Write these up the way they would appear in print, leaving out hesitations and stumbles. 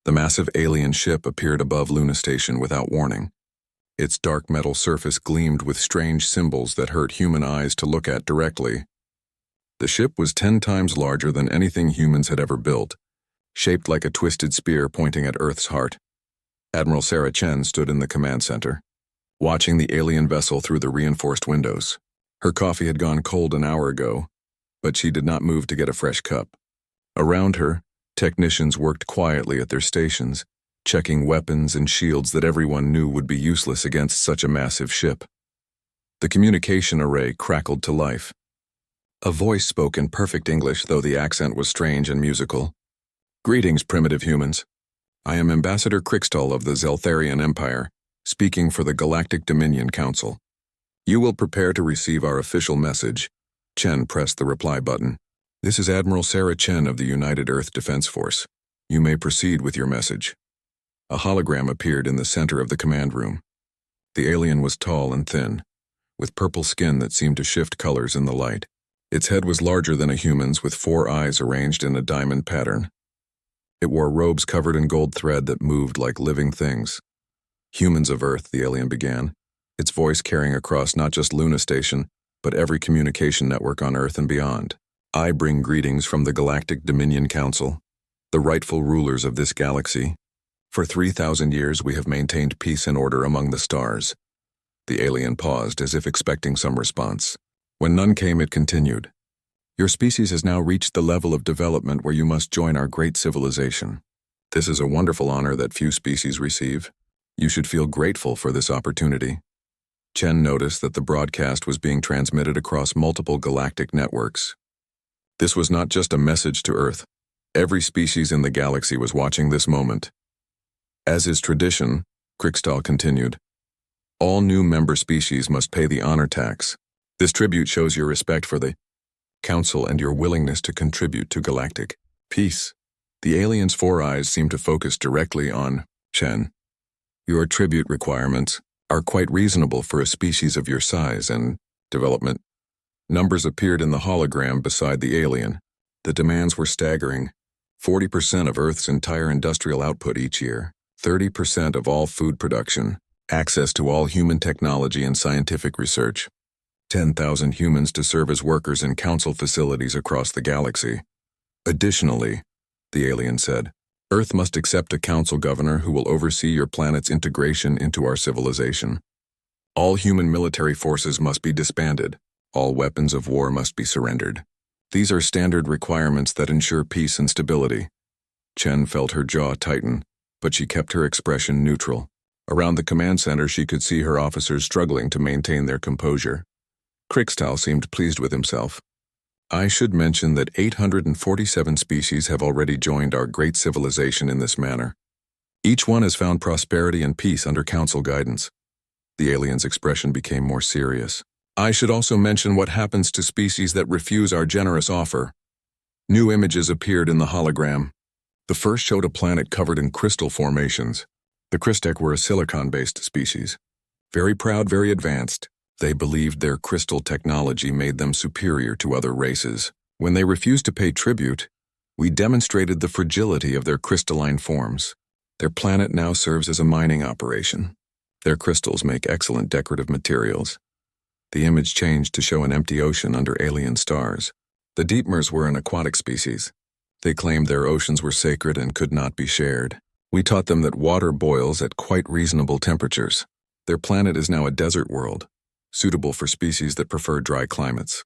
The massive alien ship appeared above Luna Station without warning. Its dark metal surface gleamed with strange symbols that hurt human eyes to look at directly. The ship was 10 times larger than anything humans had ever built, shaped like a twisted spear pointing at Earth's heart. Admiral Sarah Chen stood in the command center, watching the alien vessel through the reinforced windows. Her coffee had gone cold an hour ago, but she did not move to get a fresh cup. Around her, technicians worked quietly at their stations, checking weapons and shields that everyone knew would be useless against such a massive ship. The communication array crackled to life. A voice spoke in perfect English, though the accent was strange and musical. "Greetings, primitive humans. I am Ambassador Crixtal of the Zeltharian Empire, speaking for the Galactic Dominion Council. You will prepare to receive our official message." Chen pressed the reply button. "This is Admiral Sarah Chen of the United Earth Defense Force. You may proceed with your message." A hologram appeared in the center of the command room. The alien was tall and thin, with purple skin that seemed to shift colors in the light. Its head was larger than a human's, with 4 eyes arranged in a diamond pattern. It wore robes covered in gold thread that moved like living things. "Humans of Earth," the alien began, its voice carrying across not just Luna Station, but every communication network on Earth and beyond. "I bring greetings from the Galactic Dominion Council, the rightful rulers of this galaxy. For 3,000 years we have maintained peace and order among the stars." The alien paused as if expecting some response. When none came, it continued. "Your species has now reached the level of development where you must join our great civilization. This is a wonderful honor that few species receive. You should feel grateful for this opportunity." Chen noticed that the broadcast was being transmitted across multiple galactic networks. This was not just a message to Earth. Every species in the galaxy was watching this moment. "As is tradition," Crixtal continued, "all new member species must pay the honor tax. This tribute shows your respect for the Council and your willingness to contribute to galactic peace." The alien's 4 eyes seemed to focus directly on Chen. "Your tribute requirements are quite reasonable for a species of your size and development." Numbers appeared in the hologram beside the alien. The demands were staggering. 40% of Earth's entire industrial output each year, 30% of all food production, access to all human technology and scientific research, 10,000 humans to serve as workers in council facilities across the galaxy. "Additionally," the alien said, "Earth must accept a council governor who will oversee your planet's integration into our civilization. All human military forces must be disbanded. All weapons of war must be surrendered. These are standard requirements that ensure peace and stability." Chen felt her jaw tighten, but she kept her expression neutral. Around the command center, she could see her officers struggling to maintain their composure. Crixtal seemed pleased with himself. "I should mention that 847 species have already joined our great civilization in this manner. Each one has found prosperity and peace under council guidance." The alien's expression became more serious. "I should also mention what happens to species that refuse our generous offer." New images appeared in the hologram. The first showed a planet covered in crystal formations. The Crystec were a silicon-based species. Very proud, very advanced. They believed their crystal technology made them superior to other races. When they refused to pay tribute, we demonstrated the fragility of their crystalline forms. Their planet now serves as a mining operation. Their crystals make excellent decorative materials. The image changed to show an empty ocean under alien stars. The Deepmers were an aquatic species. They claimed their oceans were sacred and could not be shared. We taught them that water boils at quite reasonable temperatures. Their planet is now a desert world, suitable for species that prefer dry climates.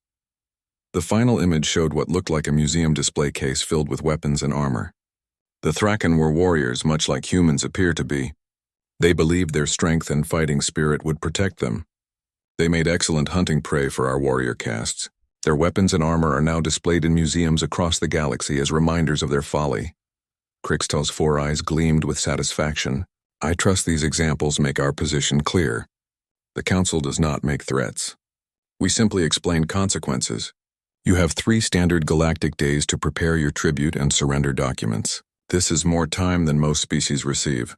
The final image showed what looked like a museum display case filled with weapons and armor. The Thraken were warriors, much like humans appear to be. They believed their strength and fighting spirit would protect them. They made excellent hunting prey for our warrior castes. Their weapons and armor are now displayed in museums across the galaxy as reminders of their folly. Crixtal's 4 eyes gleamed with satisfaction. "I trust these examples make our position clear. The Council does not make threats. We simply explain consequences. You have 3 standard galactic days to prepare your tribute and surrender documents. This is more time than most species receive,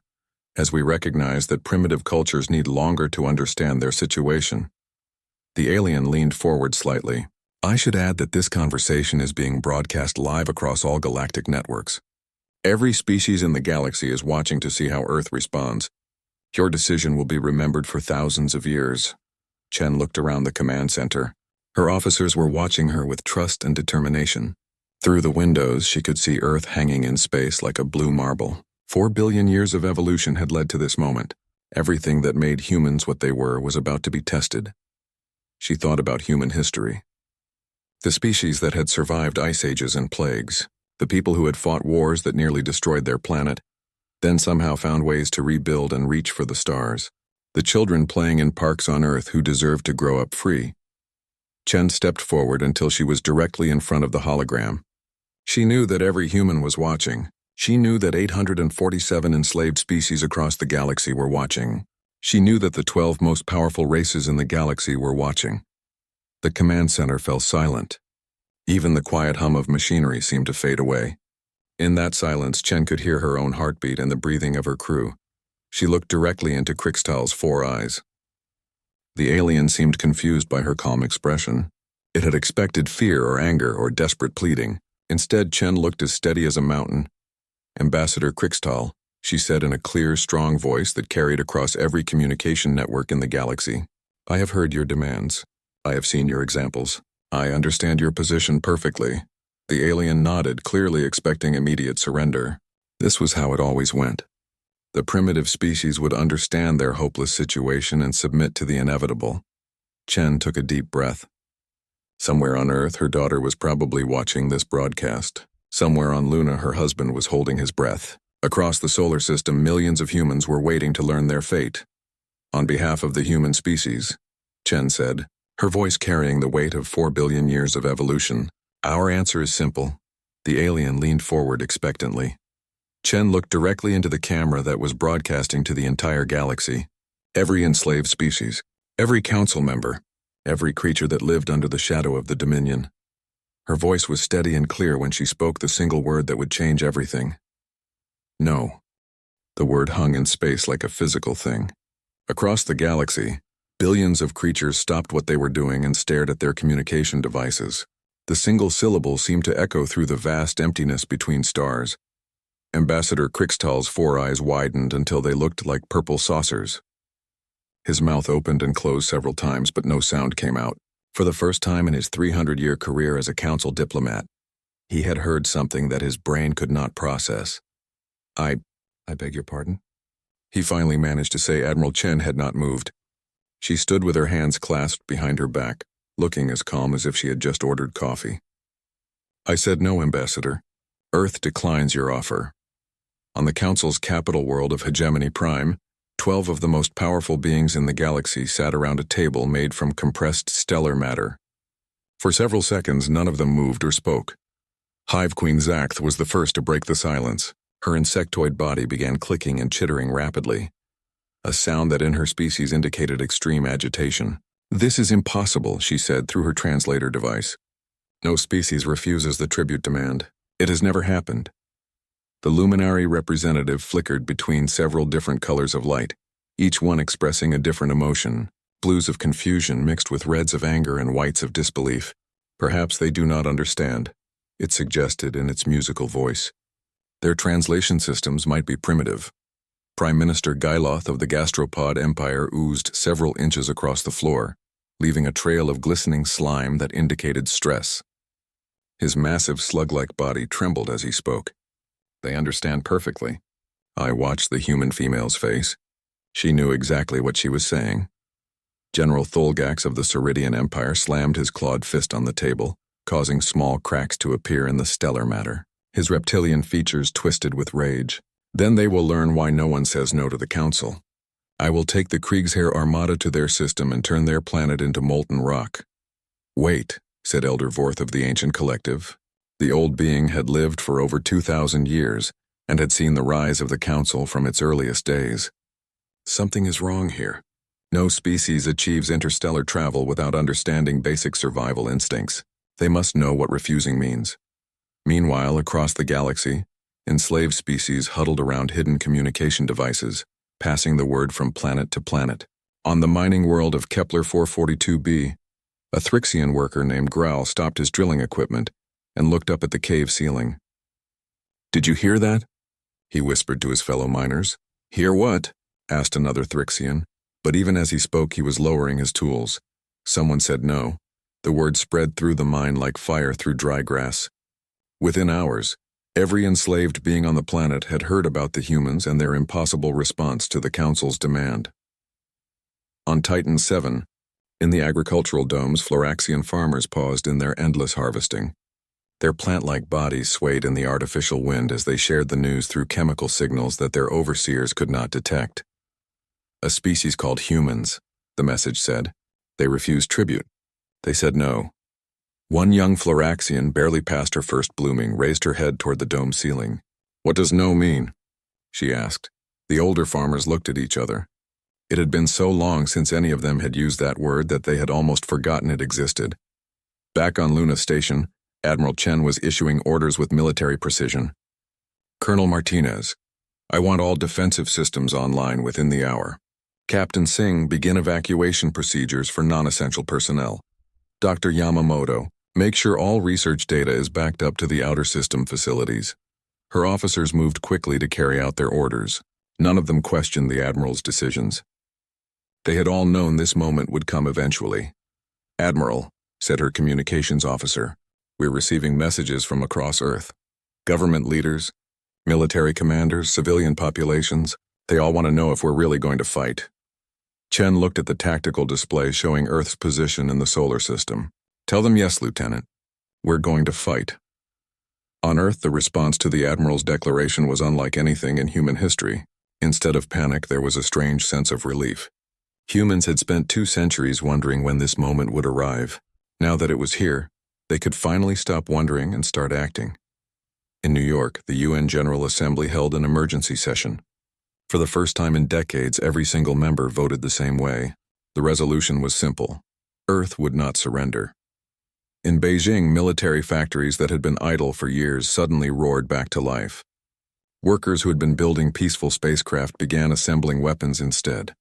as we recognize that primitive cultures need longer to understand their situation." The alien leaned forward slightly. "I should add that this conversation is being broadcast live across all galactic networks. Every species in the galaxy is watching to see how Earth responds. Your decision will be remembered for thousands of years." Chen looked around the command center. Her officers were watching her with trust and determination. Through the windows, she could see Earth hanging in space like a blue marble. 4 billion years of evolution had led to this moment. Everything that made humans what they were was about to be tested. She thought about human history. The species that had survived ice ages and plagues, the people who had fought wars that nearly destroyed their planet, then somehow found ways to rebuild and reach for the stars. The children playing in parks on Earth who deserved to grow up free. Chen stepped forward until she was directly in front of the hologram. She knew that every human was watching. She knew that 847 enslaved species across the galaxy were watching. She knew that the 12 most powerful races in the galaxy were watching. The command center fell silent. Even the quiet hum of machinery seemed to fade away. In that silence, Chen could hear her own heartbeat and the breathing of her crew. She looked directly into Krixtal's 4 eyes. The alien seemed confused by her calm expression. It had expected fear or anger or desperate pleading. Instead, Chen looked as steady as a mountain. "Ambassador Krixtal," she said in a clear, strong voice that carried across every communication network in the galaxy. "I have heard your demands. I have seen your examples. I understand your position perfectly." The alien nodded, clearly expecting immediate surrender. This was how it always went. The primitive species would understand their hopeless situation and submit to the inevitable. Chen took a deep breath. Somewhere on Earth, her daughter was probably watching this broadcast. Somewhere on Luna, her husband was holding his breath. Across the solar system, millions of humans were waiting to learn their fate. "On behalf of the human species," Chen said, her voice carrying the weight of 4 billion years of evolution, "our answer is simple." The alien leaned forward expectantly. Chen looked directly into the camera that was broadcasting to the entire galaxy. Every enslaved species, every council member, every creature that lived under the shadow of the Dominion. Her voice was steady and clear when she spoke the single word that would change everything. "No." The word hung in space like a physical thing. Across the galaxy, billions of creatures stopped what they were doing and stared at their communication devices. The single syllable seemed to echo through the vast emptiness between stars. Ambassador Krixtal's 4 eyes widened until they looked like purple saucers. His mouth opened and closed several times, but no sound came out. For the first time in his 300-year career as a council diplomat, he had heard something that his brain could not process. I beg your pardon?" He finally managed to say. Admiral Chen had not moved. She stood with her hands clasped behind her back, looking as calm as if she had just ordered coffee. "I said no, Ambassador. Earth declines your offer. On the Council's capital world of Hegemony Prime, 12 of the most powerful beings in the galaxy sat around a table made from compressed stellar matter. For several seconds, none of them moved or spoke. Hive Queen Zaxth was the first to break the silence. Her insectoid body began clicking and chittering rapidly, a sound that in her species indicated extreme agitation. "This is impossible," she said through her translator device. "No species refuses the tribute demand. It has never happened." The luminary representative flickered between several different colors of light, each one expressing a different emotion, blues of confusion mixed with reds of anger and whites of disbelief. "Perhaps they do not understand," it suggested in its musical voice. "Their translation systems might be primitive." Prime Minister Gyloth of the Gastropod Empire oozed several inches across the floor, leaving a trail of glistening slime that indicated stress. His massive slug-like body trembled as he spoke. "They understand perfectly." I watched the human female's face. She knew exactly what she was saying. General Tholgax of the Ceridian Empire slammed his clawed fist on the table, causing small cracks to appear in the stellar matter. His reptilian features twisted with rage. "Then they will learn why no one says no to the Council. I will take the Kriegsheer Armada to their system and turn their planet into molten rock." "Wait," said Elder Vorth of the Ancient Collective. The old being had lived for over 2,000 years and had seen the rise of the Council from its earliest days. "Something is wrong here. No species achieves interstellar travel without understanding basic survival instincts. They must know what refusing means." Meanwhile, across the galaxy, enslaved species huddled around hidden communication devices, passing the word from planet to planet. On the mining world of Kepler 442b, a Thrixian worker named Growl stopped his drilling equipment and looked up at the cave ceiling. "Did you hear that?" he whispered to his fellow miners. Hear what? Asked another Thrixian, but even as he spoke he was lowering his tools. Someone said no. The word spread through the mine like fire through dry grass. Within hours, every enslaved being on the planet had heard about the humans and their impossible response to the Council's demand. On Titan 7, in the agricultural domes, Floraxian farmers paused in their endless harvesting. Their plant-like bodies swayed in the artificial wind as they shared the news through chemical signals that their overseers could not detect. A species called humans, the message said. They refused tribute. They said no. One young Floraxian, barely past her first blooming, raised her head toward the dome ceiling. What does no mean? She asked. The older farmers looked at each other. It had been so long since any of them had used that word that they had almost forgotten it existed. Back on Luna Station, Admiral Chen was issuing orders with military precision. Colonel Martinez, I want all defensive systems online within the hour. Captain Singh, begin evacuation procedures for non-essential personnel. Dr. Yamamoto, make sure all research data is backed up to the outer system facilities. Her officers moved quickly to carry out their orders. None of them questioned the Admiral's decisions. They had all known this moment would come eventually. Admiral, said her communications officer, we're receiving messages from across Earth. Government leaders, military commanders, civilian populations, they all want to know if we're really going to fight. Chen looked at the tactical display showing Earth's position in the solar system. Tell them yes, Lieutenant. We're going to fight. On Earth, the response to the Admiral's declaration was unlike anything in human history. Instead of panic, there was a strange sense of relief. Humans had spent 2 centuries wondering when this moment would arrive. Now that it was here, they could finally stop wondering and start acting. In New York, the UN General Assembly held an emergency session. For the first time in decades, every single member voted the same way. The resolution was simple. Earth would not surrender. In Beijing, military factories that had been idle for years suddenly roared back to life. Workers who had been building peaceful spacecraft began assembling weapons instead.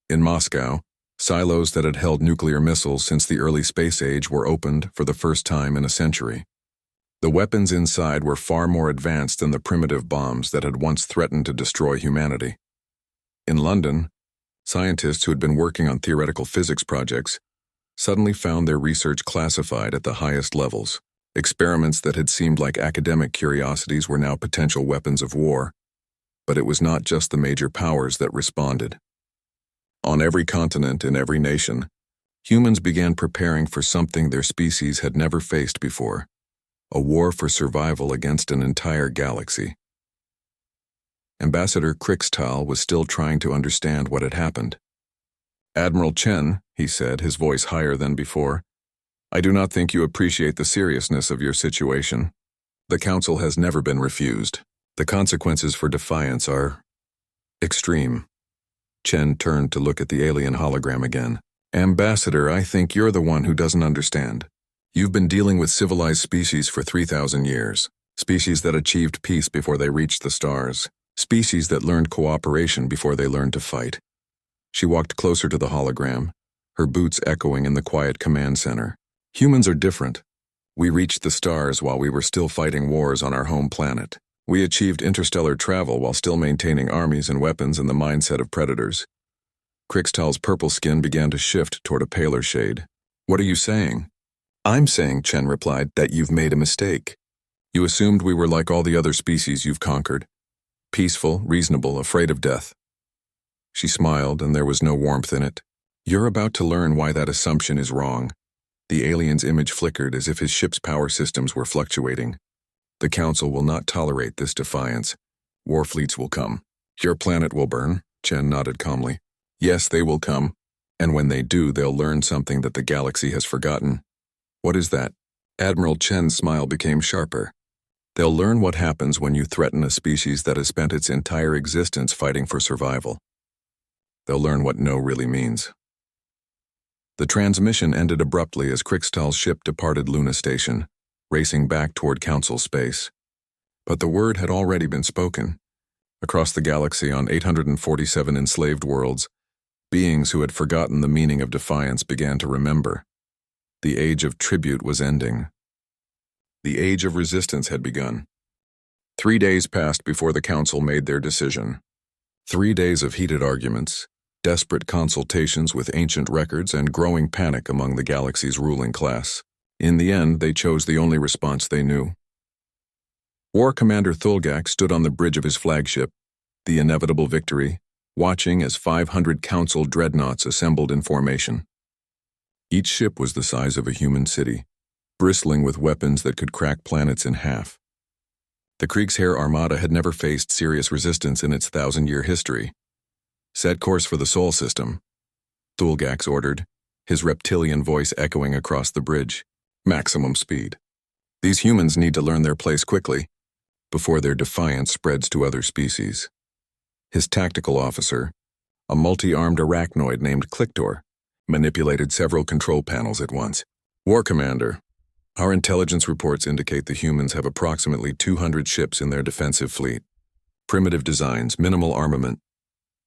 In Moscow, silos that had held nuclear missiles since the early space age were opened for the first time in a century. The weapons inside were far more advanced than the primitive bombs that had once threatened to destroy humanity. In London, scientists who had been working on theoretical physics projects suddenly found their research classified at the highest levels. Experiments that had seemed like academic curiosities were now potential weapons of war. But it was not just the major powers that responded. On every continent, in every nation, humans began preparing for something their species had never faced before. A war for survival against an entire galaxy. Ambassador Krixtal was still trying to understand what had happened. Admiral Chen, he said, his voice higher than before, I do not think you appreciate the seriousness of your situation. The Council has never been refused. The consequences for defiance are extreme. Chen turned to look at the alien hologram again. Ambassador, I think you're the one who doesn't understand. You've been dealing with civilized species for 3,000 years. Species that achieved peace before they reached the stars. Species that learned cooperation before they learned to fight. She walked closer to the hologram, her boots echoing in the quiet command center. Humans are different. We reached the stars while we were still fighting wars on our home planet. We achieved interstellar travel while still maintaining armies and weapons in the mindset of predators. Krixtal's purple skin began to shift toward a paler shade. What are you saying? I'm saying, Chen replied, that you've made a mistake. You assumed we were like all the other species you've conquered. Peaceful, reasonable, afraid of death. She smiled, and there was no warmth in it. You're about to learn why that assumption is wrong. The alien's image flickered as if his ship's power systems were fluctuating. The Council will not tolerate this defiance. War fleets will come. Your planet will burn, Chen nodded calmly. Yes, they will come. And when they do, they'll learn something that the galaxy has forgotten. What is that? Admiral Chen's smile became sharper. They'll learn what happens when you threaten a species that has spent its entire existence fighting for survival. They'll learn what no really means. The transmission ended abruptly as Krixtal's ship departed Luna Station, racing back toward Council space. But the word had already been spoken. Across the galaxy on 847 enslaved worlds, beings who had forgotten the meaning of defiance began to remember. The age of tribute was ending. The age of resistance had begun. 3 days passed before the council made their decision. 3 days of heated arguments, desperate consultations with ancient records, and growing panic among the galaxy's ruling class. In the end, they chose the only response they knew. War Commander Thulgak stood on the bridge of his flagship, the inevitable Victory, watching as 500 council dreadnoughts assembled in formation. Each ship was the size of a human city, bristling with weapons that could crack planets in half. The Kriegsheer Armada had never faced serious resistance in its 1,000-year history. "Set course for the Sol system," Thulgax ordered, his reptilian voice echoing across the bridge. "Maximum speed. These humans need to learn their place quickly, before their defiance spreads to other species." His tactical officer, a multi-armed arachnoid named Clictor, manipulated several control panels at once. "War Commander, our intelligence reports indicate the humans have approximately 200 ships in their defensive fleet. Primitive designs, minimal armament."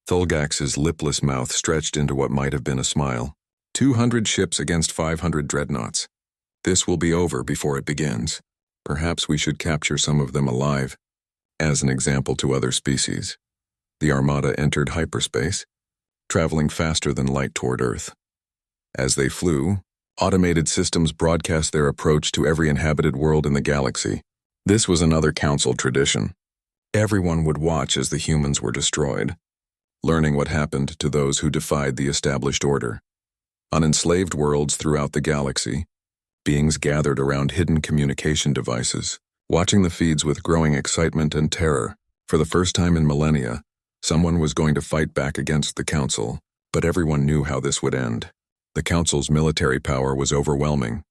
Thulgax's lipless mouth stretched into what might have been a smile. 200 ships against 500 dreadnoughts. This will be over before it begins. Perhaps we should capture some of them alive, as an example to other species. The Armada entered hyperspace, traveling faster than light toward Earth. As they flew, automated systems broadcast their approach to every inhabited world in the galaxy. This was another council tradition. Everyone would watch as the humans were destroyed, learning what happened to those who defied the established order. On enslaved worlds throughout the galaxy, beings gathered around hidden communication devices, watching the feeds with growing excitement and terror. For the first time in millennia, someone was going to fight back against the Council, but everyone knew how this would end. The Council's military power was overwhelming.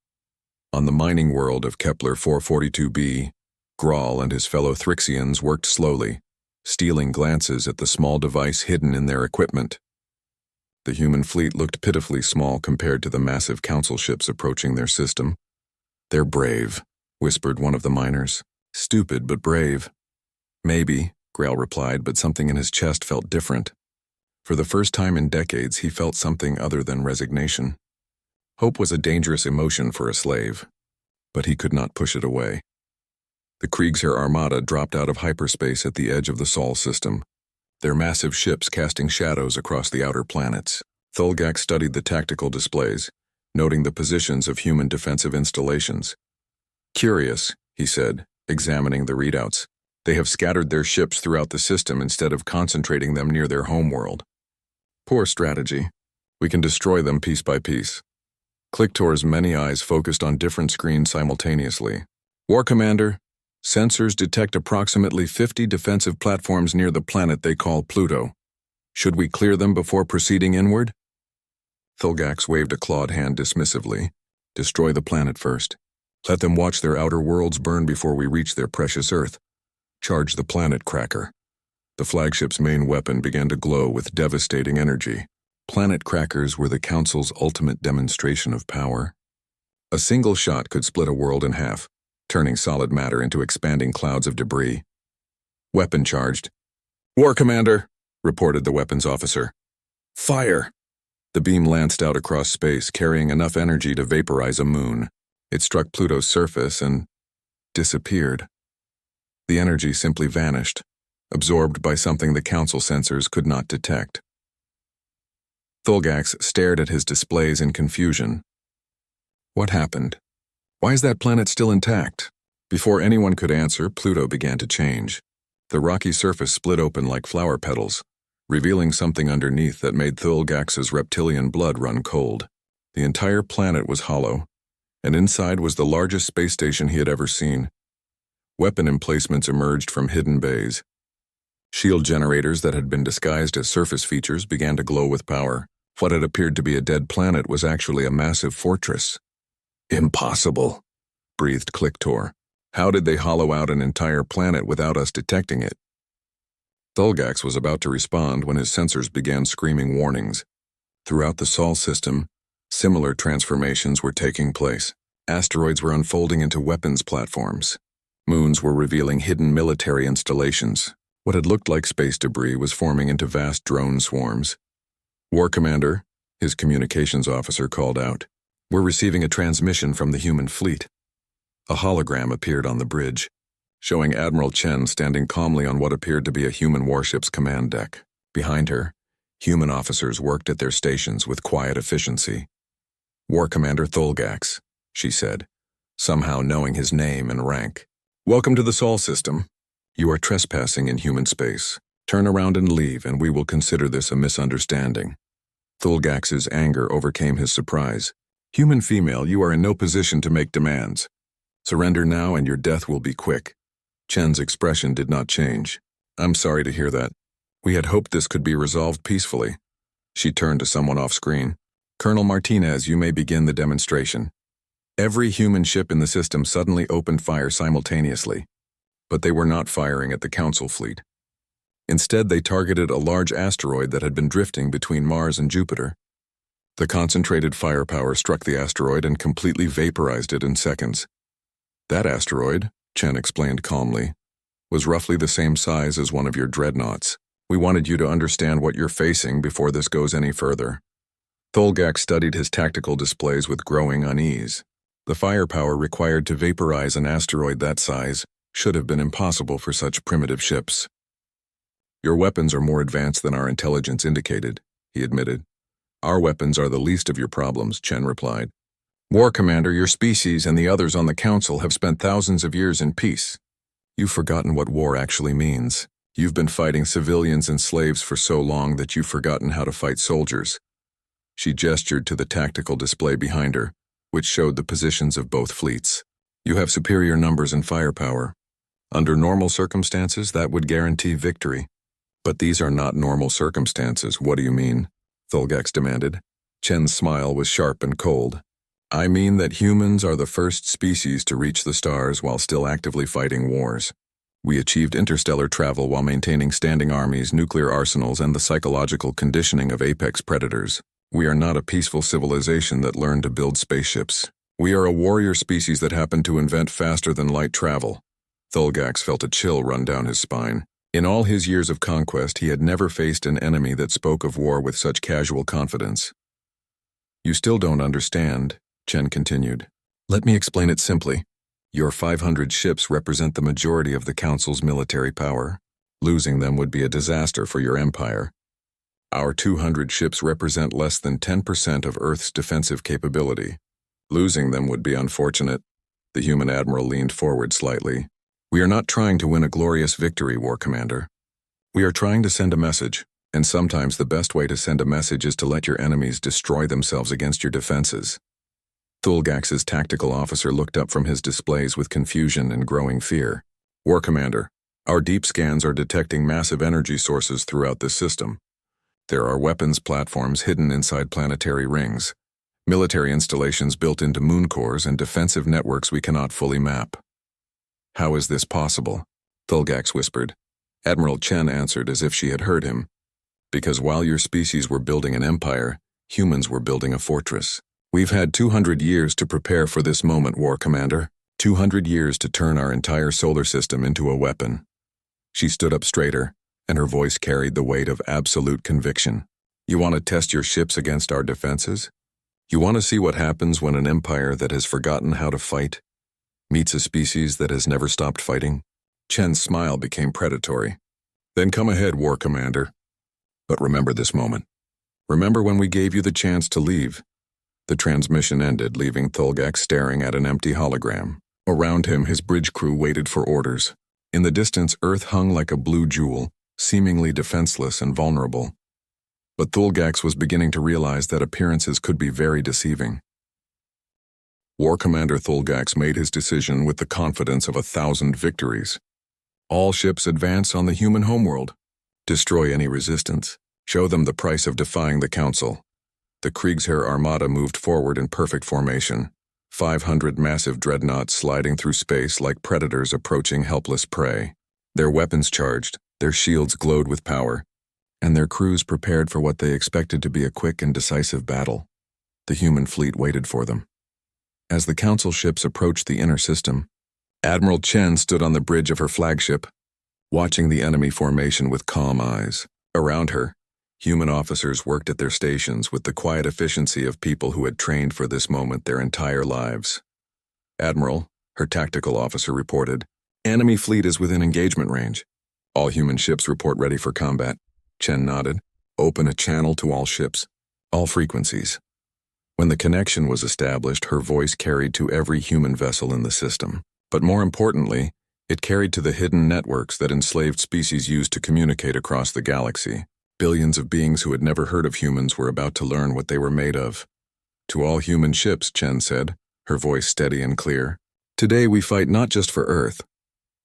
On the mining world of Kepler 442b, Graal and his fellow Thrixians worked slowly, stealing glances at the small device hidden in their equipment. The human fleet looked pitifully small compared to the massive council ships approaching their system. "They're brave," whispered one of the miners. "Stupid, but brave." "Maybe," Graal replied, but something in his chest felt different. For the first time in decades, he felt something other than resignation. Hope was a dangerous emotion for a slave, but he could not push it away. The Kriegsheer Armada dropped out of hyperspace at the edge of the Sol system, their massive ships casting shadows across the outer planets. Thulgak studied the tactical displays, noting the positions of human defensive installations. "Curious," he said, examining the readouts. "They have scattered their ships throughout the system instead of concentrating them near their homeworld. Poor strategy. We can destroy them piece by piece." Clictor's many eyes focused on different screens simultaneously. "War Commander, sensors detect approximately 50 defensive platforms near the planet they call Pluto. Should we clear them before proceeding inward?" Thulgax waved a clawed hand dismissively. "Destroy the planet first. Let them watch their outer worlds burn before we reach their precious Earth. Charge the planet cracker." The flagship's main weapon began to glow with devastating energy. Planet crackers were the Council's ultimate demonstration of power. A single shot could split a world in half, turning solid matter into expanding clouds of debris. "Weapon charged." "War Commander," reported the weapons officer. "Fire!" The beam lanced out across space, carrying enough energy to vaporize a moon. It struck Pluto's surface and disappeared. The energy simply vanished, absorbed by something the Council sensors could not detect. Thulgax stared at his displays in confusion. What happened? Why is that planet still intact? Before anyone could answer, Pluto began to change. The rocky surface split open like flower petals, revealing something underneath that made Thulgax's reptilian blood run cold. The entire planet was hollow, and inside was the largest space station he had ever seen. Weapon emplacements emerged from hidden bays. Shield generators that had been disguised as surface features began to glow with power. What had appeared to be a dead planet was actually a massive fortress. "Impossible," breathed Clictor. "How did they hollow out an entire planet without us detecting it?" Thulgax was about to respond when his sensors began screaming warnings. Throughout the Sol system, similar transformations were taking place. Asteroids were unfolding into weapons platforms. Moons were revealing hidden military installations. What had looked like space debris was forming into vast drone swarms. "War Commander," his communications officer called out. "We're receiving a transmission from the human fleet." A hologram appeared on the bridge, showing Admiral Chen standing calmly on what appeared to be a human warship's command deck. Behind her, human officers worked at their stations with quiet efficiency. "War Commander Thulgax," she said, somehow knowing his name and rank. "Welcome to the Sol system. You are trespassing in human space. Turn around and leave, and we will consider this a misunderstanding." Thulgax's anger overcame his surprise. "Human female, you are in no position to make demands. Surrender now and your death will be quick." Chen's expression did not change. "I'm sorry to hear that. We had hoped this could be resolved peacefully." She turned to someone off screen. "Colonel Martinez, you may begin the demonstration." Every human ship in the system suddenly opened fire simultaneously, but they were not firing at the Council fleet. Instead, they targeted a large asteroid that had been drifting between Mars and Jupiter. The concentrated firepower struck the asteroid and completely vaporized it in seconds. "That asteroid," Chen explained calmly, "was roughly the same size as one of your dreadnoughts. We wanted you to understand what you're facing before this goes any further." Thulgax studied his tactical displays with growing unease. The firepower required to vaporize an asteroid that size should have been impossible for such primitive ships. "Your weapons are more advanced than our intelligence indicated," he admitted. "Our weapons are the least of your problems," Chen replied. "War Commander, your species and the others on the Council have spent thousands of years in peace. You've forgotten what war actually means. You've been fighting civilians and slaves for so long that you've forgotten how to fight soldiers." She gestured to the tactical display behind her, which showed the positions of both fleets. "You have superior numbers and firepower. Under normal circumstances, that would guarantee victory. But these are not normal circumstances. What do you mean?" Thulgax demanded. Chen's smile was sharp and cold. "I mean that humans are the first species to reach the stars while still actively fighting wars. We achieved interstellar travel while maintaining standing armies, nuclear arsenals, and the psychological conditioning of apex predators. We are not a peaceful civilization that learned to build spaceships. We are a warrior species that happened to invent faster-than-light travel." Thulgax felt a chill run down his spine. In all his years of conquest, he had never faced an enemy that spoke of war with such casual confidence. "You still don't understand," Chen continued. "Let me explain it simply. Your 500 ships represent the majority of the Council's military power. Losing them would be a disaster for your empire. Our 200 ships represent less than 10% of Earth's defensive capability. Losing them would be unfortunate." The human admiral leaned forward slightly. "We are not trying to win a glorious victory, War Commander. We are trying to send a message, and sometimes the best way to send a message is to let your enemies destroy themselves against your defenses." Thulgax's tactical officer looked up from his displays with confusion and growing fear. "War Commander, our deep scans are detecting massive energy sources throughout this system. There are weapons platforms hidden inside planetary rings, military installations built into moon cores, and defensive networks we cannot fully map." "How is this possible?" Thulgax whispered. Admiral Chen answered as if she had heard him. "Because while your species were building an empire, humans were building a fortress. We've had 200 years to prepare for this moment, War Commander. 200 years to turn our entire solar system into a weapon." She stood up straighter, and her voice carried the weight of absolute conviction. "You want to test your ships against our defenses? You want to see what happens when an empire that has forgotten how to fight meets a species that has never stopped fighting?" Chen's smile became predatory. "Then come ahead, War Commander. But remember this moment. Remember when we gave you the chance to leave." The transmission ended, leaving Thulgax staring at an empty hologram. Around him, his bridge crew waited for orders. In the distance, Earth hung like a blue jewel, seemingly defenseless and vulnerable. But Thulgax was beginning to realize that appearances could be very deceiving. War Commander Thulgax made his decision with the confidence of 1,000 victories. All ships advance on the human homeworld. Destroy any resistance. Show them the price of defying the Council. The Kriegsheer Armada moved forward in perfect formation, 500 massive dreadnoughts sliding through space like predators approaching helpless prey. Their weapons charged, their shields glowed with power, and their crews prepared for what they expected to be a quick and decisive battle. The human fleet waited for them. As the Council ships approached the inner system, Admiral Chen stood on the bridge of her flagship, watching the enemy formation with calm eyes. Around her, human officers worked at their stations with the quiet efficiency of people who had trained for this moment their entire lives. "Admiral," her tactical officer reported, Enemy fleet is within engagement range. All human ships report ready for combat. Chen nodded. Open a channel to all ships. All frequencies. When the connection was established, her voice carried to every human vessel in the system. But more importantly, it carried to the hidden networks that enslaved species used to communicate across the galaxy. Billions of beings who had never heard of humans were about to learn what they were made of. To all human ships, Chen said, her voice steady and clear. Today we fight not just for Earth,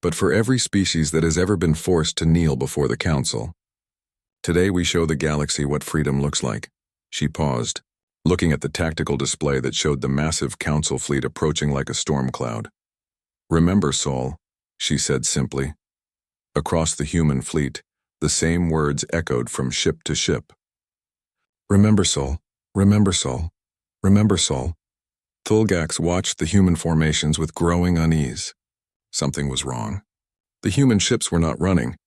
but for every species that has ever been forced to kneel before the Council. Today we show the galaxy what freedom looks like. She paused, looking at the tactical display that showed the massive Council fleet approaching like a storm cloud. Remember, Sol, she said simply. Across the human fleet, the same words echoed from ship to ship. Remember, Sol. Remember, Sol. Remember, Sol. Thulgax watched the human formations with growing unease. Something was wrong. The human ships were not running.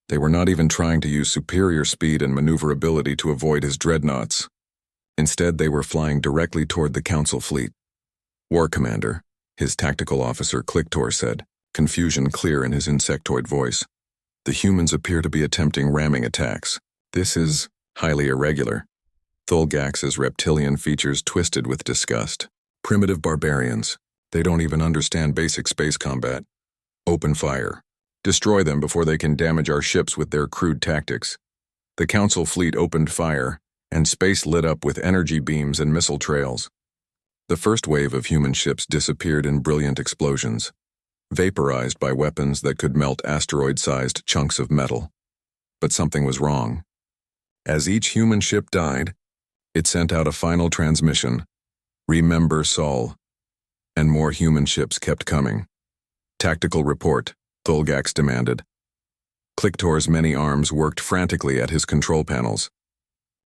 They were not even trying to use superior speed and maneuverability to avoid his dreadnoughts. Instead, they were flying directly toward the Council fleet. War Commander, his tactical officer Clictor said, confusion clear in his insectoid voice. The humans appear to be attempting ramming attacks. This is highly irregular. Thulgax's reptilian features twisted with disgust. Primitive barbarians. They don't even understand basic space combat. Open fire. Destroy them before they can damage our ships with their crude tactics. The Council fleet opened fire, and space lit up with energy beams and missile trails. The first wave of human ships disappeared in brilliant explosions, vaporized by weapons that could melt asteroid-sized chunks of metal. But something was wrong. As each human ship died, it sent out a final transmission, "Remember Sol," and more human ships kept coming. Tactical report, Thulgax demanded. Clictor's many arms worked frantically at his control panels.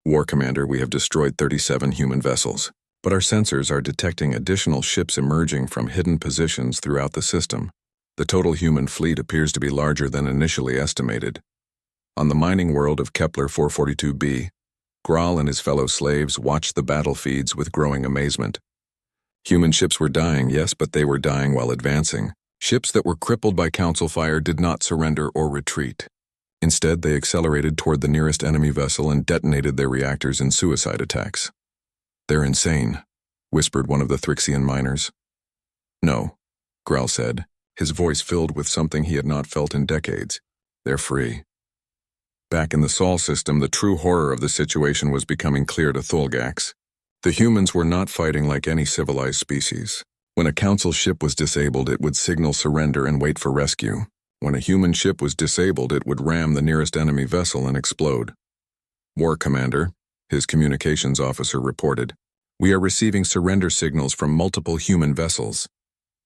War Commander, we have destroyed 37 human vessels, but our sensors are detecting additional ships emerging from hidden positions throughout the system. The total human fleet appears to be larger than initially estimated. On the mining world of Kepler 442b, Graal and his fellow slaves watched the battle feeds with growing amazement. Human ships were dying, yes, but they were dying while advancing. Ships that were crippled by Council fire did not surrender or retreat. Instead, they accelerated toward the nearest enemy vessel and detonated their reactors in suicide attacks. They're insane, whispered one of the Thrixian miners. No, Graal said, his voice filled with something he had not felt in decades. They're free. Back in the Sol system, the true horror of the situation was becoming clear to Thulgax. The humans were not fighting like any civilized species. When a Council ship was disabled, it would signal surrender and wait for rescue. When a human ship was disabled, it would ram the nearest enemy vessel and explode. War Commander, his communications officer reported, we are receiving surrender signals from multiple human vessels.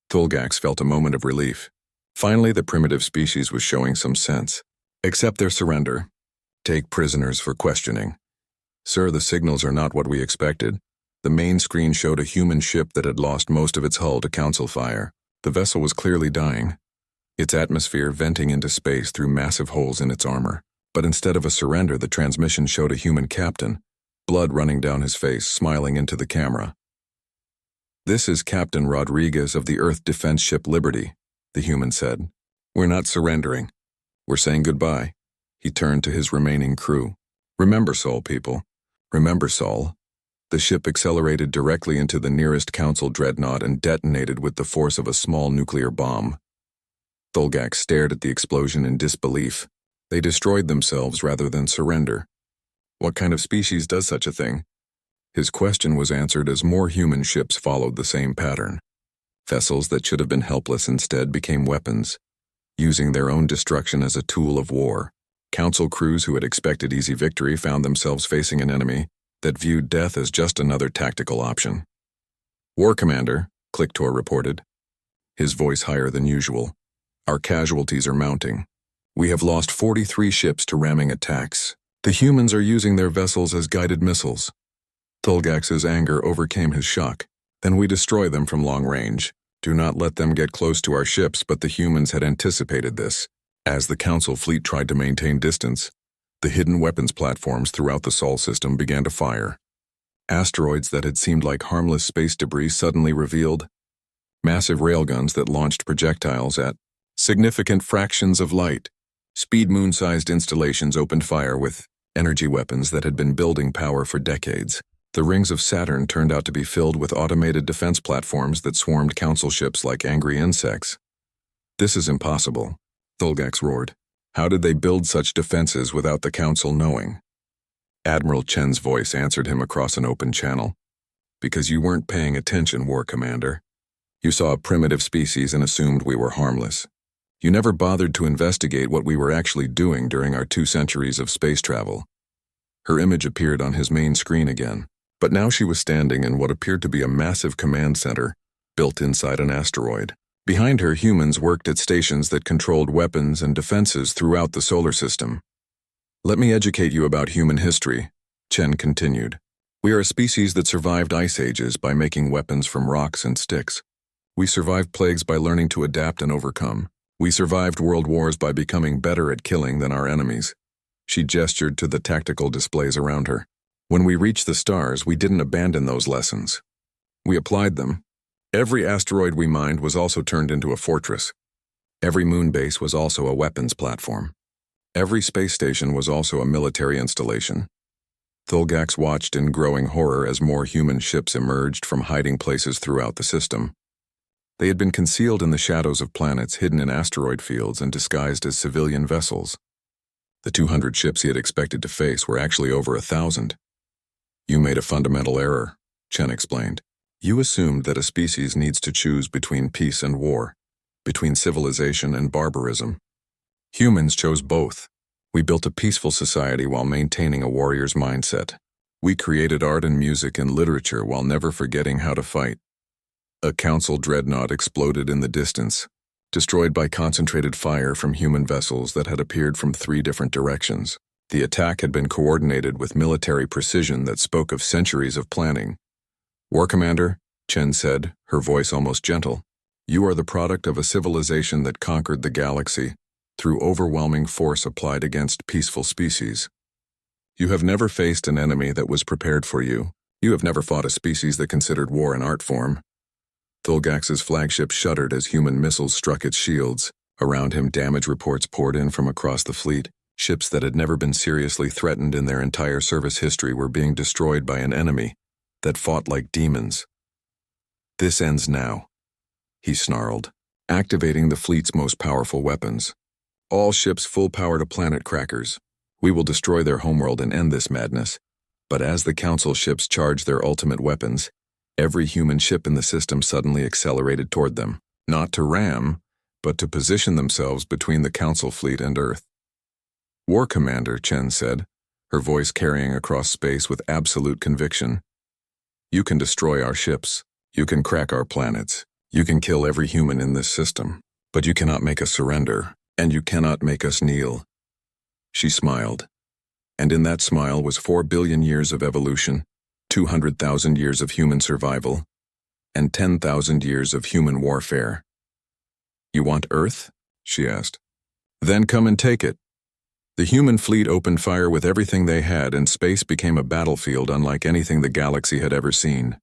Thulgax felt a moment of relief. Finally, the primitive species was showing some sense. Accept their surrender. Take prisoners for questioning. Sir, the signals are not what we expected. The main screen showed a human ship that had lost most of its hull to Council fire. The vessel was clearly dying, its atmosphere venting into space through massive holes in its armor. But instead of a surrender, the transmission showed a human captain, blood running down his face, smiling into the camera. This is Captain Rodriguez of the Earth defense ship Liberty, the human said. We're not surrendering. We're saying goodbye. He turned to his remaining crew. Remember, Sol, people. Remember, Sol. The ship accelerated directly into the nearest Council dreadnought and detonated with the force of a small nuclear bomb. Thulgax stared at the explosion in disbelief. They destroyed themselves rather than surrender. What kind of species does such a thing? His question was answered as more human ships followed the same pattern. Vessels that should have been helpless instead became weapons, using their own destruction as a tool of war. Council crews who had expected easy victory found themselves facing an enemy that viewed death as just another tactical option. War Commander, Clictor reported, his voice higher than usual. Our casualties are mounting. We have lost 43 ships to ramming attacks. The humans are using their vessels as guided missiles. Thulgax's anger overcame his shock. Then we destroy them from long range. Do not let them get close to our ships, but the humans had anticipated this. As the Council fleet tried to maintain distance, the hidden weapons platforms throughout the Sol system began to fire. Asteroids that had seemed like harmless space debris suddenly revealed massive railguns that launched projectiles at Significant fractions of light. Speed moon-sized installations opened fire with energy weapons that had been building power for decades. The rings of Saturn turned out to be filled with automated defense platforms that swarmed council ships like angry insects. This is impossible, Thulgax roared. How did they build such defenses without the council knowing? Admiral Chen's voice answered him across an open channel. Because you weren't paying attention, War Commander. You saw a primitive species and assumed we were harmless. You never bothered to investigate what we were actually doing during our 2 centuries of space travel. Her image appeared on his main screen again, but now she was standing in what appeared to be a massive command center built inside an asteroid. Behind her, humans worked at stations that controlled weapons and defenses throughout the solar system. Let me educate you about human history, Chen continued. We are a species that survived ice ages by making weapons from rocks and sticks. We survived plagues by learning to adapt and overcome. We survived world wars by becoming better at killing than our enemies. She gestured to the tactical displays around her. When we reached the stars, we didn't abandon those lessons. We applied them. Every asteroid we mined was also turned into a fortress. Every moon base was also a weapons platform. Every space station was also a military installation. Thulgax watched in growing horror as more human ships emerged from hiding places throughout the system. They had been concealed in the shadows of planets, hidden in asteroid fields, and disguised as civilian vessels. The 200 ships he had expected to face were actually over 1,000. You made a fundamental error, Chen explained. You assumed that a species needs to choose between peace and war, between civilization and barbarism. Humans chose both. We built a peaceful society while maintaining a warrior's mindset. We created art and music and literature while never forgetting how to fight. A council dreadnought exploded in the distance, destroyed by concentrated fire from human vessels that had appeared from 3 different directions. The attack had been coordinated with military precision that spoke of centuries of planning. War Commander, Chen said, her voice almost gentle, you are the product of a civilization that conquered the galaxy through overwhelming force applied against peaceful species. You have never faced an enemy that was prepared for you. You have never fought a species that considered war an art form. Thulgax's flagship shuddered as human missiles struck its shields. Around him, damage reports poured in from across the fleet. Ships that had never been seriously threatened in their entire service history were being destroyed by an enemy that fought like demons. This ends now, he snarled, activating the fleet's most powerful weapons. All ships full power to planet crackers. We will destroy their homeworld and end this madness. But as the Council ships charged their ultimate weapons, every human ship in the system suddenly accelerated toward them, not to ram, but to position themselves between the Council fleet and Earth. War Commander, Chen said, her voice carrying across space with absolute conviction. You can destroy our ships. You can crack our planets. You can kill every human in this system. But you cannot make us surrender, and you cannot make us kneel. She smiled. And in that smile was 4 billion years of evolution, 200,000 years of human survival, and 10,000 years of human warfare. You want Earth? She asked. Then come and take it. The human fleet opened fire with everything they had, and space became a battlefield unlike anything the galaxy had ever seen.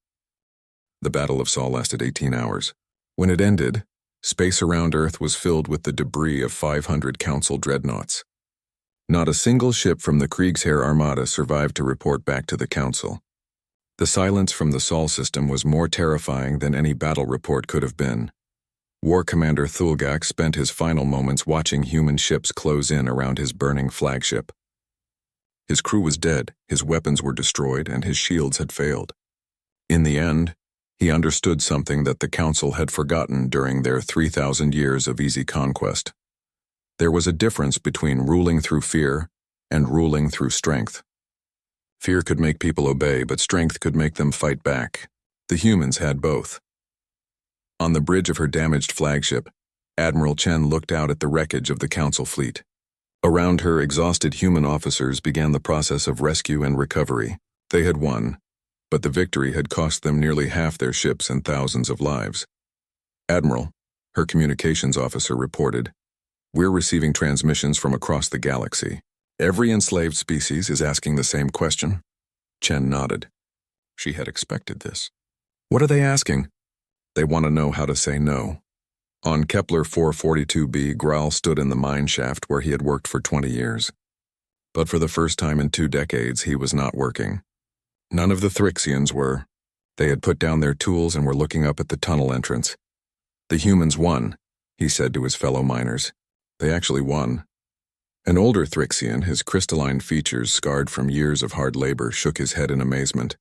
The Battle of Sol lasted 18 hours. When it ended, space around Earth was filled with the debris of 500 Council dreadnoughts. Not a single ship from the Kriegsheer Armada survived to report back to the Council. The silence from the Sol system was more terrifying than any battle report could have been. War Commander Thulgax spent his final moments watching human ships close in around his burning flagship. His crew was dead, his weapons were destroyed, and his shields had failed. In the end, he understood something that the Council had forgotten during their 3,000 years of easy conquest. There was a difference between ruling through fear and ruling through strength. Fear could make people obey, but strength could make them fight back. The humans had both. On the bridge of her damaged flagship, Admiral Chen looked out at the wreckage of the Council fleet. Around her, exhausted human officers began the process of rescue and recovery. They had won, but the victory had cost them nearly half their ships and thousands of lives. Admiral, her communications officer reported, we're receiving transmissions from across the galaxy. Every enslaved species is asking the same question. Chen nodded. She had expected this. What are they asking? They want to know how to say no. On Kepler 442b, Graal stood in the mine shaft where he had worked for 20 years. But for the first time in 2 decades, he was not working. None of the Thrixians were. They had put down their tools and were looking up at the tunnel entrance. The humans won, he said to his fellow miners. They actually won. An older Thrixian, his crystalline features scarred from years of hard labor, shook his head in amazement.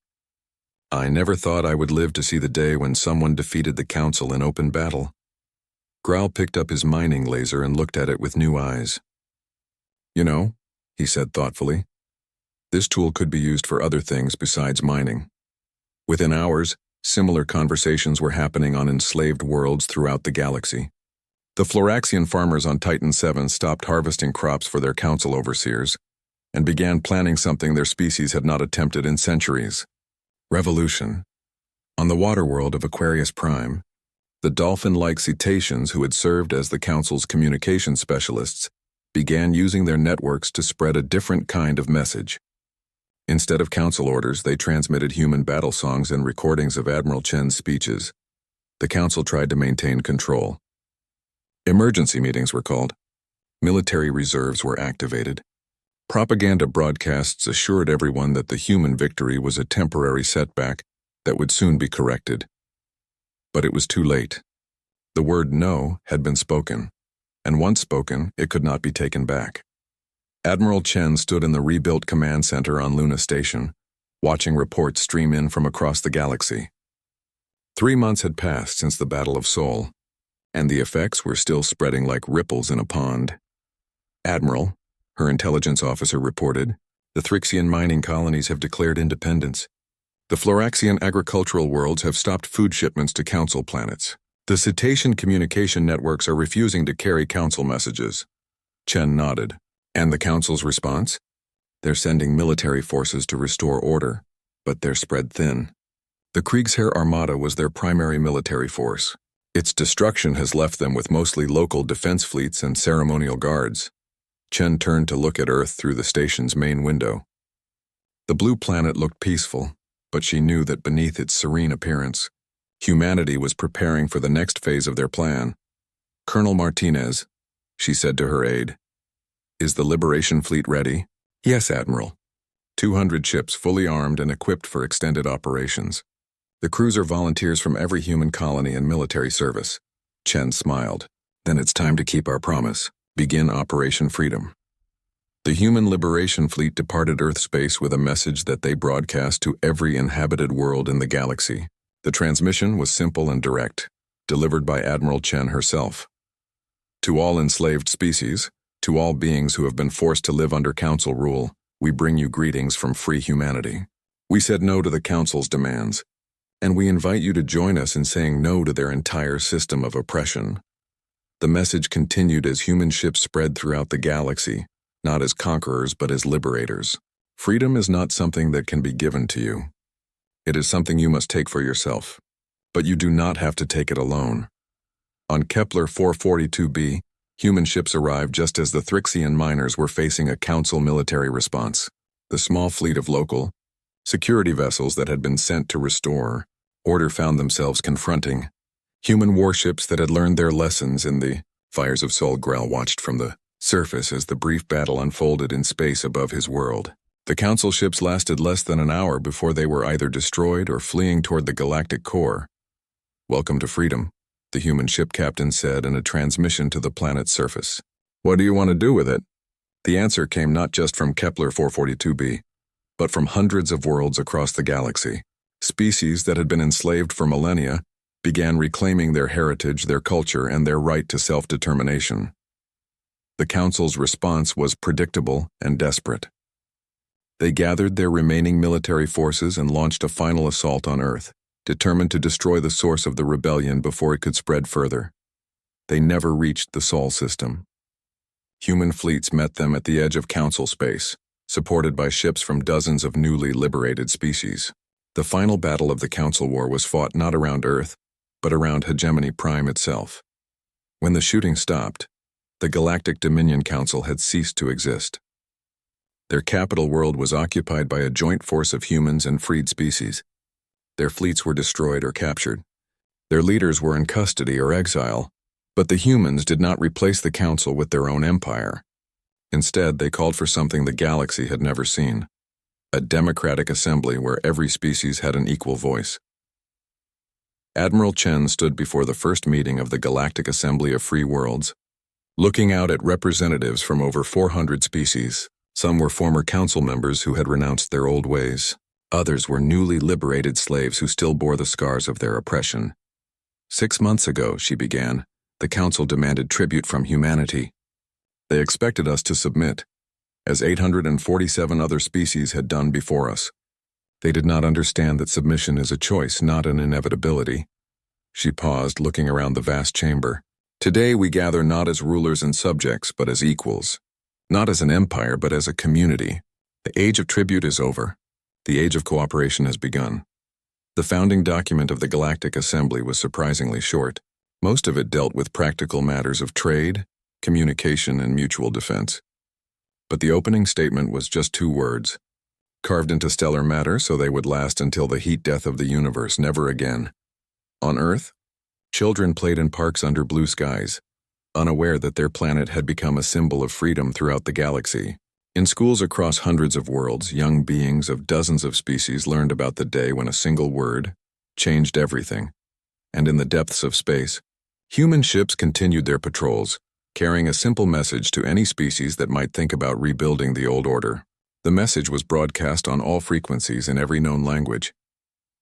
I never thought I would live to see the day when someone defeated the Council in open battle. Graal picked up his mining laser and looked at it with new eyes. You know, he said thoughtfully, this tool could be used for other things besides mining. Within hours, similar conversations were happening on enslaved worlds throughout the galaxy. The Floraxian farmers on Titan 7 stopped harvesting crops for their council overseers and began planning something their species had not attempted in centuries. Revolution. On the water world of Aquarius Prime, the dolphin-like cetaceans who had served as the council's communication specialists began using their networks to spread a different kind of message. Instead of council orders, they transmitted human battle songs and recordings of Admiral Chen's speeches. The council tried to maintain control. Emergency meetings were called. Military reserves were activated. Propaganda broadcasts assured everyone that the human victory was a temporary setback that would soon be corrected. But it was too late. The word no had been spoken, and once spoken, it could not be taken back. Admiral Chen stood in the rebuilt command center on Luna Station, watching reports stream in from across the galaxy. 3 months had passed since the Battle of Sol, and the effects were still spreading like ripples in a pond. Admiral, her intelligence officer reported, the Thrixian mining colonies have declared independence. The Floraxian agricultural worlds have stopped food shipments to council planets. The cetacean communication networks are refusing to carry council messages. Chen nodded. And the council's response? They're sending military forces to restore order, but they're spread thin. The Kriegsheer Armada was their primary military force. Its destruction has left them with mostly local defense fleets and ceremonial guards. Chen turned to look at Earth through the station's main window. The blue planet looked peaceful, but she knew that beneath its serene appearance, humanity was preparing for the next phase of their plan. Colonel Martinez, she said to her aide, is the Liberation fleet ready? Yes, Admiral. 200 ships fully armed and equipped for extended operations. The crews are volunteers from every human colony and military service. Chen smiled. Then it's time to keep our promise. Begin Operation Freedom. The human Liberation fleet departed Earth space with a message that they broadcast to every inhabited world in the galaxy. The transmission was simple and direct, delivered by Admiral Chen herself. To all enslaved species, to all beings who have been forced to live under council rule, we bring you greetings from free humanity. We said no to the council's demands, and we invite you to join us in saying no to their entire system of oppression. The message continued as human ships spread throughout the galaxy, not as conquerors but as liberators. Freedom is not something that can be given to you. It is something you must take for yourself, but you do not have to take it alone. On Kepler 442b, human ships arrived just as the Thrixian miners were facing a council military response. The small fleet of local security vessels that had been sent to restore order found themselves confronting human warships that had learned their lessons in the fires of Sol. Graal watched from the surface as the brief battle unfolded in space above his world. The council ships lasted less than an hour before they were either destroyed or fleeing toward the galactic core. Welcome to freedom, the human ship captain said in a transmission to the planet's surface. What do you want to do with it? The answer came not just from Kepler 442b, but from hundreds of worlds across the galaxy. Species that had been enslaved for millennia began reclaiming their heritage, their culture, and their right to self-determination. The Council's response was predictable and desperate. They gathered their remaining military forces and launched a final assault on Earth, determined to destroy the source of the rebellion before it could spread further. They never reached the Sol system. Human fleets met them at the edge of Council space, supported by ships from dozens of newly liberated species. The final battle of the Council War was fought not around Earth, but around Hegemony Prime itself. When the shooting stopped, the Galactic Dominion Council had ceased to exist. Their capital world was occupied by a joint force of humans and freed species. Their fleets were destroyed or captured. Their leaders were in custody or exile, But the humans did not replace the council with their own empire. Instead, they called for something the galaxy had never seen: a democratic assembly where every species had an equal voice. Admiral Chen stood before the first meeting of the Galactic Assembly of Free Worlds, looking out at representatives from over 400 species. Some were former council members who had renounced their old ways. Others were newly liberated slaves who still bore the scars of their oppression. 6 months ago, she began, the council demanded tribute from humanity. They expected us to submit, as 847 other species had done before us. They did not understand that submission is a choice, not an inevitability. She paused, looking around the vast chamber. Today we gather not as rulers and subjects, but as equals. Not as an empire, but as a community. The age of tribute is over. The age of cooperation has begun. The founding document of the Galactic Assembly was surprisingly short. Most of it dealt with practical matters of trade, communication, and mutual defense. But the opening statement was just 2 words, carved into stellar matter so they would last until the heat death of the universe, never again. On Earth, children played in parks under blue skies, unaware that their planet had become a symbol of freedom throughout the galaxy. In schools across hundreds of worlds, young beings of dozens of species learned about the day when a single word changed everything. And in the depths of space, human ships continued their patrols, carrying a simple message to any species that might think about rebuilding the old order. The message was broadcast on all frequencies in every known language.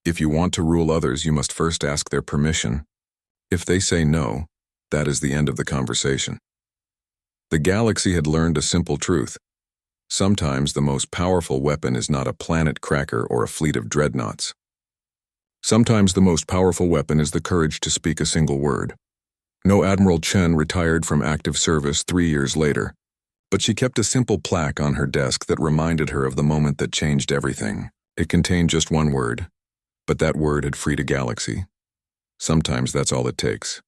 If you want to rule others, you must first ask their permission. If they say no, that is the end of the conversation. The galaxy had learned a simple truth. Sometimes the most powerful weapon is not a planet cracker or a fleet of dreadnoughts. Sometimes the most powerful weapon is the courage to speak a single word. No Admiral Chen retired from active service 3 years later, but she kept a simple plaque on her desk that reminded her of the moment that changed everything. It contained just 1 word, but that word had freed a galaxy. Sometimes that's all it takes.